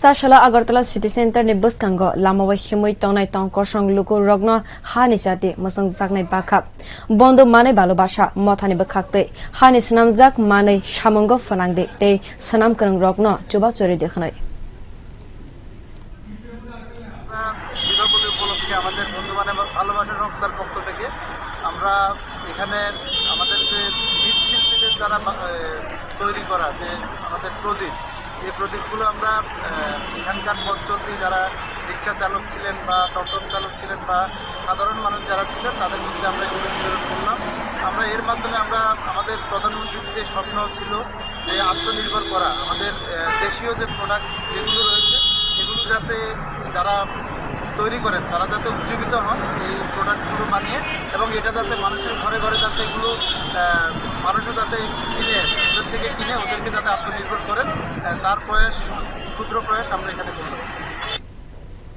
Sashala Agartala City Center ni Buskango, Lamawa Himui Tonai Tong Korsong Luku Rogno, Hanisati, Musang Zaknai Bakap. Bondo Mane Balubasha, Motani Bakakte, Hanis Namzak Mane, Shamongo Fanangde, Day, Sanam Kurang Rogno, Chubachori Dehanai. আমাদের বন্ধু মানে ভালোবাসার সংস্থার পক্ষ থেকে আমরা এখানে আমাদের যে মৃৎশিল্পীদের দ্বারা তৈরি করা যে আমাদের প্রদীপ এই প্রদীপগুলো আমরা এখানকার পথচলতি যারা রিক্সা চালক ছিলেন বা টমটম চালক ছিলেন বা সাধারণ মানুষ যারা ছিলেন তাদের মধ্যে আমরা এগুলো বিতরণ করলাম। আমরা এর মাধ্যমে আমরা আমাদের প্রধানমন্ত্রীর যে স্বপ্ন ছিল যে আত্মনির্ভর করা, আমাদের দেশীয় যে প্রোডাক্ট যেগুলো রয়েছে এগুলো যাতে যারা তৈরি করেন তারা যাতে উজ্জীবিত হন এই প্রোডাক্টগুলো বানিয়ে, এবং এটা যাতে মানুষের ঘরে ঘরে যাতে এগুলো মানুষও যাতে কিনে ওদের থেকে কিনে ওদেরকে যাতে আত্মনির্ভর করেন তার প্রয়াস, ক্ষুদ্র প্রয়াস আমরা এখানে করতে